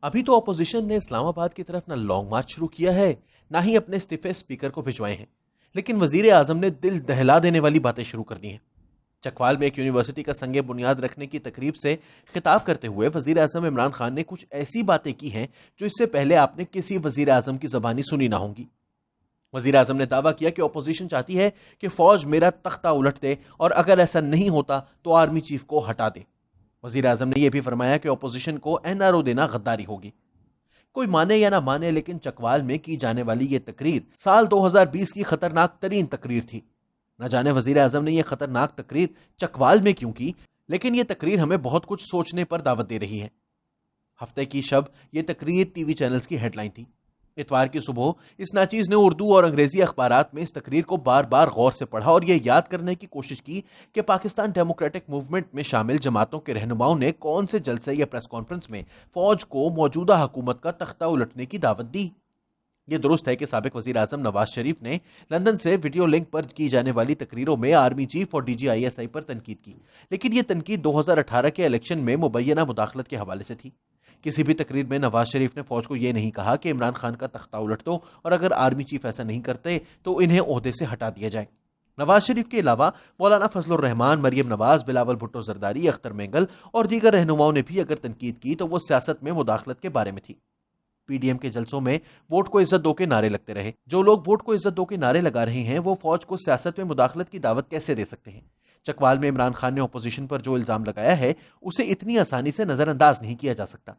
ابھی تو اپوزیشن نے اسلام آباد کی طرف نہ لانگ مارچ شروع کیا ہے، نہ ہی اپنے استعفے اسپیکر کو بھجوائے ہیں، لیکن وزیر اعظم نے دل دہلا دینے والی باتیں شروع کر دی ہیں۔ چکوال میں ایک یونیورسٹی کا سنگ بنیاد رکھنے کی تقریب سے خطاب کرتے ہوئے وزیر اعظم عمران خان نے کچھ ایسی باتیں کی ہیں جو اس سے پہلے آپ نے کسی وزیر اعظم کی زبانی سنی نہ ہوں گی۔ وزیر اعظم نے دعویٰ کیا کہ اپوزیشن چاہتی ہے کہ فوج میرا تختہ الٹ دے اور اگر ایسا نہیں ہوتا تو آرمی چیف کو ہٹا دے۔ وزیر اعظم نے یہ بھی فرمایا کہ اپوزیشن کو این آر او دینا غداری ہوگی۔ کوئی مانے یا نہ مانے، لیکن چکوال میں کی جانے والی یہ تقریر سال 2020 کی خطرناک ترین تقریر تھی۔ نہ جانے وزیر اعظم نے یہ خطرناک تقریر چکوال میں کیوں کی، لیکن یہ تقریر ہمیں بہت کچھ سوچنے پر دعوت دے رہی ہے۔ ہفتے کی شب یہ تقریر ٹی وی چینلز کی ہیڈ لائن تھی۔ اتوار کی صبح اس ناچیز نے اردو اور انگریزی اخبارات میں اس تقریر کو بار بار غور سے پڑھا اور یہ یاد کرنے کی کوشش کی کہ پاکستان ڈیموکریٹک موومنٹ میں شامل جماعتوں کے رہنماؤں نے کون سے جلسے یا پریس کانفرنس میں فوج کو موجودہ حکومت کا تختہ الٹنے کی دعوت دی۔ یہ درست ہے کہ سابق وزیر اعظم نواز شریف نے لندن سے ویڈیو لنک پر کی جانے والی تقریروں میں آرمی چیف اور D G I S I پر تنقید کی، لیکن یہ تنقید 2018 کے الیکشن میں مبینہ مداخلت کے حوالے سے تھی۔ کسی بھی تقریر میں نواز شریف نے فوج کو یہ نہیں کہا کہ عمران خان کا تختہ الٹ دو اور اگر آرمی چیف ایسا نہیں کرتے تو انہیں عہدے سے ہٹا دیا جائے۔ نواز شریف کے علاوہ مولانا فضل الرحمان، مریم نواز، بلاول بھٹو زرداری، اختر مینگل اور دیگر رہنماؤں نے بھی اگر تنقید کی تو وہ سیاست میں مداخلت کے بارے میں تھی۔ پی ڈی ایم کے جلسوں میں ووٹ کو عزت دو کے نعرے لگتے رہے۔ جو لوگ ووٹ کو عزت دو کے نعرے لگا رہے ہیں وہ فوج کو سیاست میں مداخلت کی دعوت کیسے دے سکتے ہیں؟ چکوال میں عمران خان نے اپوزیشن پر جو الزام لگایا ہے اسے اتنی آسانی سے نظر انداز نہیں کیا جا سکتا۔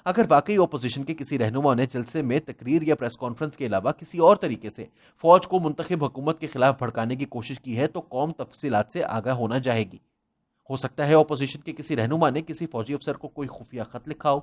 اگر واقعی اپوزیشن کے کسی رہنما نے جلسے میں تقریر یا پریس کانفرنس کے علاوہ کسی اور طریقے سے فوج کو منتخب حکومت کے خلاف بھڑکانے کی کوشش کی ہے تو قوم تفصیلات سے آگاہ ہونا چاہے گی۔ ہو سکتا ہے اپوزیشن کے کسی رہنما نے کسی فوجی افسر کو کوئی خفیہ خط لکھا ہو،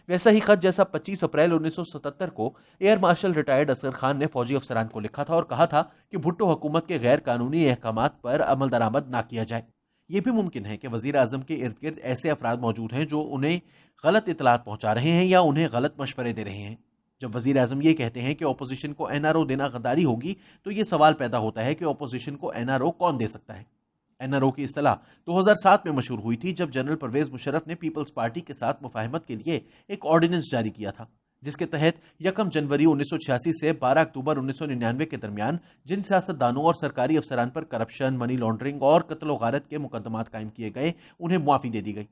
ویسا ہی خط جیسا 25 اپریل 1977 کو air marshal retired Asghar Khan نے فوجی افسران کو لکھا تھا اور کہا تھا کہ بھٹو حکومت کے غیر قانونی احکامات پر عمل درآمد نہ کیا جائے۔ یہ بھی ممکن ہے کہ وزیر اعظم کے ارد گرد ایسے افراد موجود ہیں جو انہیں غلط اطلاعات پہنچا رہے ہیں یا انہیں غلط مشورے دے رہے ہیں۔ جب وزیر اعظم یہ کہتے ہیں کہ اپوزیشن کو این آر او دینا غداری ہوگی تو یہ سوال پیدا ہوتا ہے کہ اپوزیشن کو این آر او کون دے سکتا ہے؟ این آر او کی اصطلاح 2007 میں مشہور ہوئی تھی جب جنرل پرویز مشرف نے پیپلز پارٹی کے ساتھ مفاہمت کے لیے ایک آرڈیننس جاری کیا تھا، جس کے تحت 1 جنوری 1986 سے 12 اکتوبر 1999 کے درمیان جن سیاستدانوں اور سرکاری افسران پر کرپشن، منی لانڈرنگ اور قتل و غارت کے مقدمات قائم کیے گئے انہیں معافی دے دی گئی۔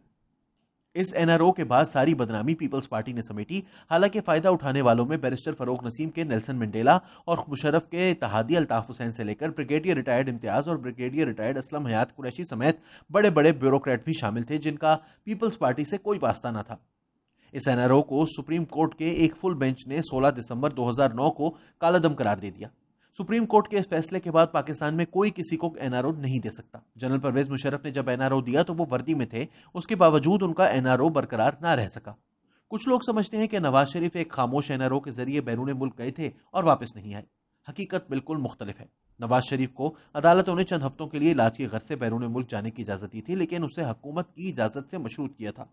اس این آر او کے بعد ساری بدنامی پیپلز پارٹی نے سمیٹی، حالانکہ فائدہ اٹھانے والوں میں بیرسٹر فروغ نسیم کے نیلسن منڈیلا اور مشرف کے اتحادی الطاف حسین سے لے کر بریگیڈیئر ریٹائرڈ امتیاز اور بریگیڈیئر ریٹائرڈ اسلم حیات قریشی سمیت بڑے بڑے بیوروکریٹ بھی شامل تھے جن کا پیپلز پارٹی سے کوئی واسطہ نہ تھا۔ اس این آر او کو سپریم کورٹ کے ایک فل بینچ نے 16 دسمبر 2009 کو کالعدم قرار دے دیا۔ سپریم کورٹ کے اس فیصلے کے بعد پاکستان میں کوئی کسی کو این آر او نہیں دے سکتا۔ جنرل پرویز مشرف نے جب این آر او دیا تو وہ وردی میں تھے، اس کے باوجود ان کا این آر او برقرار نہ رہ سکا۔ کچھ لوگ سمجھتے ہیں کہ نواز شریف ایک خاموش این آر او کے ذریعے بیرون ملک گئے تھے اور واپس نہیں آئے۔ حقیقت بالکل مختلف ہے۔ نواز شریف کو عدالتوں نے چند ہفتوں کے لیے علاج کی غرض سے بیرون ملک جانے کی اجازت دی تھی، لیکن اسے حکومت کی اجازت سے مشروط کیا تھا۔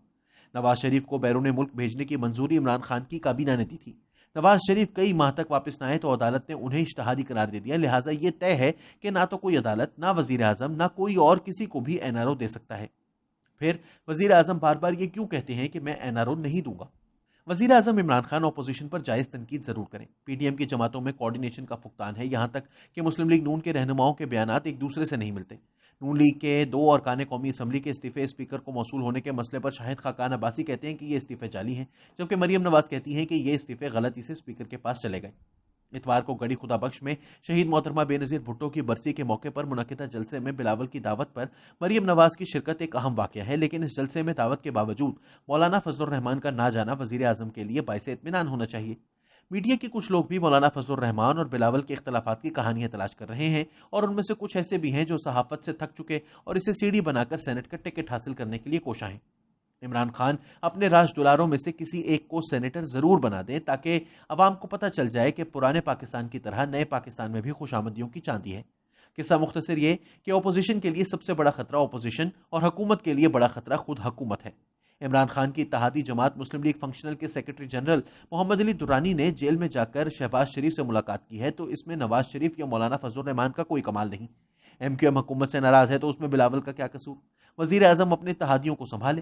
نواز شریف کو بیرون ملک بھیجنے کی منظوری عمران خان کی کابینہ نے دی تھی۔ نواز شریف کئی ماہ تک واپس نہ آئے تو عدالت نے انہیں اشتہادی قرار دے دیا، لہٰذا یہ طے ہے کہ نہ تو کوئی عدالت، نہ وزیر اعظم، نہ کوئی اور کسی کو بھی این آر او دے سکتا ہے۔ پھر وزیر اعظم بار بار یہ کیوں کہتے ہیں کہ میں این آر او نہیں دوں گا؟ وزیر اعظم عمران خان اپوزیشن پر جائز تنقید ضرور کریں۔ پی ڈی ایم کی جماعتوں میں کوارڈینیشن کا فقدان ہے، یہاں تک کہ مسلم لیگ نون کے رہنماؤں کے بیانات ایک دوسرے سے نہیں ملتے۔ نون لیگ کے 2 ارکان قومی اسمبلی کے استعفے اسپیکر کو موصول ہونے کے مسئلے پر شاہد خاقان عباسی کہتے ہیں کہ یہ استعفے جعلی ہیں، جبکہ مریم نواز کہتی ہیں کہ یہ استعفے غلطی سے اسپیکر کے پاس چلے گئے۔ اتوار کو گڑی خدا بخش میں شہید محترمہ بے نظیر بھٹو کی برسی کے موقع پر منعقدہ جلسے میں بلاول کی دعوت پر مریم نواز کی شرکت ایک اہم واقعہ ہے، لیکن اس جلسے میں دعوت کے باوجود مولانا فضل الرحمان کا نہ جانا وزیر اعظم کے لیے باعث اطمینان ہونا چاہیے۔ میڈیا کے کچھ لوگ بھی مولانا فضل الرحمان اور بلاول کے اختلافات کی کہانیاں تلاش کر رہے ہیں، اور ان میں سے کچھ ایسے بھی ہیں جو صحافت سے تھک چکے اور اسے سیڑھی بنا کر سینٹ کا ٹکٹ حاصل کرنے کے لیے کوشاں ہیں۔ عمران خان اپنے راج دلاروں میں سے کسی ایک کو سینیٹر ضرور بنا دیں تاکہ عوام کو پتہ چل جائے کہ پرانے پاکستان کی طرح نئے پاکستان میں بھی خوشامدیوں کی چاندی ہے۔ قصہ مختصر یہ کہ اپوزیشن کے لیے سب سے بڑا خطرہ اپوزیشن اور حکومت کے لیے بڑا خطرہ خود حکومت ہے۔ عمران خان کی اتحادی جماعت مسلم لیگ فنکشنل کے سیکرٹری جنرل محمد علی درانی نے جیل میں جا کر شہباز شریف سے ملاقات کی ہے، تو اس میں نواز شریف یا مولانا فضل الرحمان کا کوئی کمال نہیں۔ ایم کیو ایم حکومت سے ناراض ہے تو اس میں بلاول کا کیا قصور؟ وزیر اعظم اپنے اتحادیوں کو سنبھالے۔